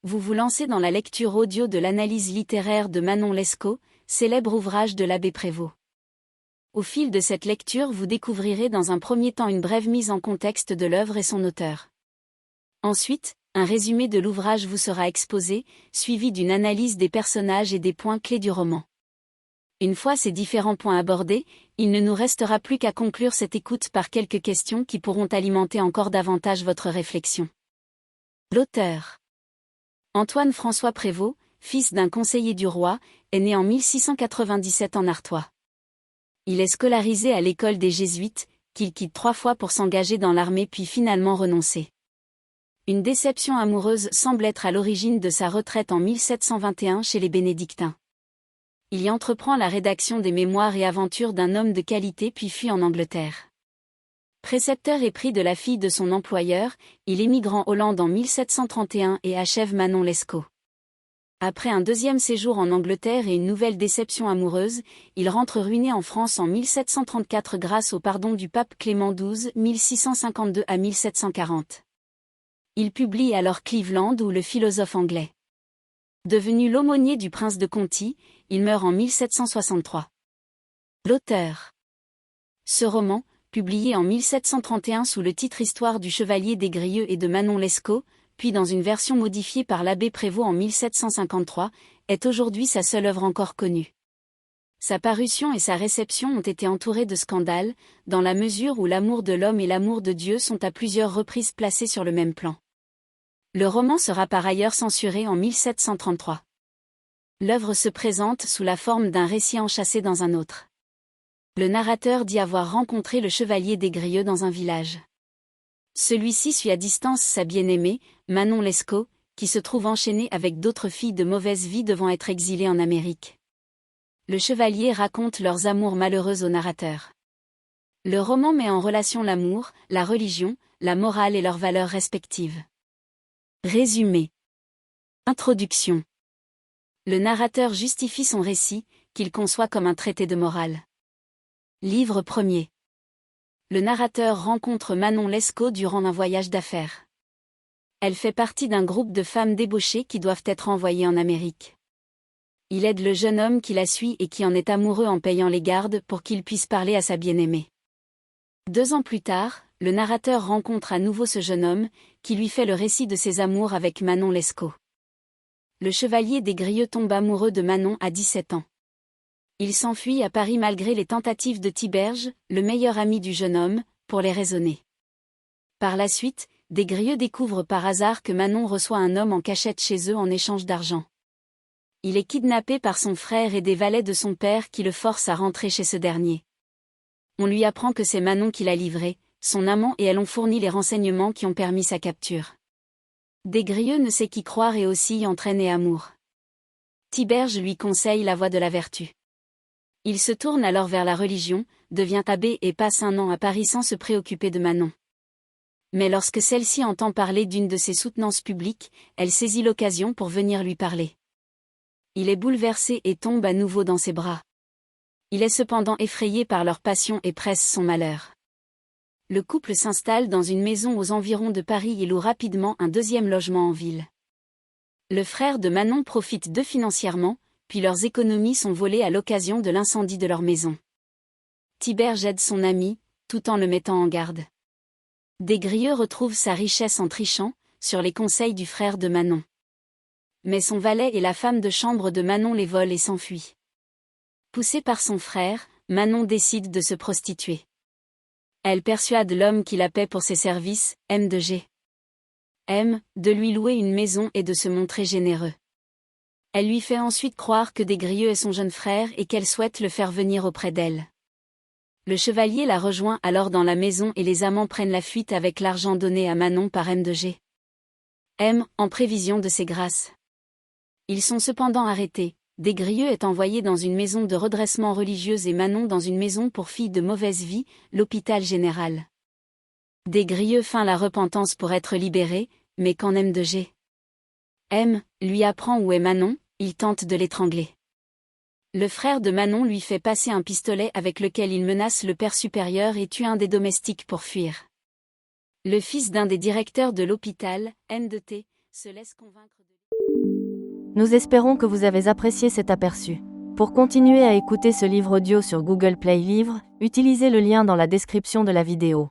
vous vous lancez dans la lecture audio de l'analyse littéraire de Manon Lescaut, célèbre ouvrage de l'abbé Prévost. Au fil de cette lecture, vous découvrirez dans un premier temps une brève mise en contexte de l'œuvre et son auteur. Ensuite, un résumé de l'ouvrage vous sera exposé, suivi d'une analyse des personnages et des points clés du roman. Une fois ces différents points abordés, il ne nous restera plus qu'à conclure cette écoute par quelques questions qui pourront alimenter encore davantage votre réflexion. L'auteur. Antoine-François Prévost, fils d'un conseiller du roi, est né en 1697 en Artois. Il est scolarisé à l'école des Jésuites, qu'il quitte 3 fois pour s'engager dans l'armée puis finalement renoncer. Une déception amoureuse semble être à l'origine de sa retraite en 1721 chez les bénédictins. Il y entreprend la rédaction des mémoires et aventures d'un homme de qualité puis fuit en Angleterre. Précepteur épris de la fille de son employeur, il émigre en Hollande en 1731 et achève Manon Lescaut. Après un deuxième séjour en Angleterre et une nouvelle déception amoureuse, il rentre ruiné en France en 1734 grâce au pardon du pape Clément XII, 1652 à 1740. Il publie alors Cleveland ou le philosophe anglais. Devenu l'aumônier du prince de Conti, il meurt en 1763. L'auteur. Ce roman, publié en 1731 sous le titre Histoire du chevalier des Grieux et de Manon Lescaut, puis dans une version modifiée par l'abbé Prévost en 1753, est aujourd'hui sa seule œuvre encore connue. Sa parution et sa réception ont été entourées de scandales, dans la mesure où l'amour de l'homme et l'amour de Dieu sont à plusieurs reprises placés sur le même plan. Le roman sera par ailleurs censuré en 1733. L'œuvre se présente sous la forme d'un récit enchâssé dans un autre. Le narrateur dit avoir rencontré le chevalier des Grieux dans un village. Celui-ci suit à distance sa bien-aimée, Manon Lescaut, qui se trouve enchaînée avec d'autres filles de mauvaise vie devant être exilées en Amérique. Le chevalier raconte leurs amours malheureuses au narrateur. Le roman met en relation l'amour, la religion, la morale et leurs valeurs respectives. Résumé. Introduction. Le narrateur justifie son récit, qu'il conçoit comme un traité de morale. Livre 1er. Le narrateur rencontre Manon Lescaut durant un voyage d'affaires. Elle fait partie d'un groupe de femmes débauchées qui doivent être envoyées en Amérique. Il aide le jeune homme qui la suit et qui en est amoureux en payant les gardes pour qu'il puisse parler à sa bien-aimée. 2 ans plus tard, le narrateur rencontre à nouveau ce jeune homme, qui lui fait le récit de ses amours avec Manon Lescaut. Le chevalier des Grieux tombe amoureux de Manon à 17 ans. Il s'enfuit à Paris malgré les tentatives de Tiberge, le meilleur ami du jeune homme, pour les raisonner. Par la suite, des Grieux découvrent par hasard que Manon reçoit un homme en cachette chez eux en échange d'argent. Il est kidnappé par son frère et des valets de son père qui le forcent à rentrer chez ce dernier. On lui apprend que c'est Manon qui l'a livré, son amant et elle ont fourni les renseignements qui ont permis sa capture. Des Grieux ne sait qui croire et oscille entre haine et amour. Tiberge lui conseille la voie de la vertu. Il se tourne alors vers la religion, devient abbé et passe un an à Paris sans se préoccuper de Manon. Mais lorsque celle-ci entend parler d'une de ses soutenances publiques, elle saisit l'occasion pour venir lui parler. Il est bouleversé et tombe à nouveau dans ses bras. Il est cependant effrayé par leur passion et presse son malheur. Le couple s'installe dans une maison aux environs de Paris et loue rapidement un 2e logement en ville. Le frère de Manon profite d'eux financièrement, puis leurs économies sont volées à l'occasion de l'incendie de leur maison. Tiberge aide son ami, tout en le mettant en garde. Des Grieux retrouve sa richesse en trichant, sur les conseils du frère de Manon. Mais son valet et la femme de chambre de Manon les volent et s'enfuient. Poussée par son frère, Manon décide de se prostituer. Elle persuade l'homme qui la paie pour ses services, M. de G. M., de lui louer une maison et de se montrer généreux. Elle lui fait ensuite croire que des Grieux est son jeune frère et qu'elle souhaite le faire venir auprès d'elle. Le chevalier la rejoint alors dans la maison et les amants prennent la fuite avec l'argent donné à Manon par M. de G. M., en prévision de ses grâces. Ils sont cependant arrêtés, des Grieux est envoyé dans une maison de redressement religieuse et Manon dans une maison pour filles de mauvaise vie, l'hôpital général. Des Grieux feint la repentance pour être libéré, mais quand M. de G. M. lui apprend où est Manon, il tente de l'étrangler. Le frère de Manon lui fait passer un pistolet avec lequel il menace le père supérieur et tue un des domestiques pour fuir. Le fils d'un des directeurs de l'hôpital, N. de T., se laisse convaincre de... Nous espérons que vous avez apprécié cet aperçu. Pour continuer à écouter ce livre audio sur Google Play Livres, utilisez le lien dans la description de la vidéo.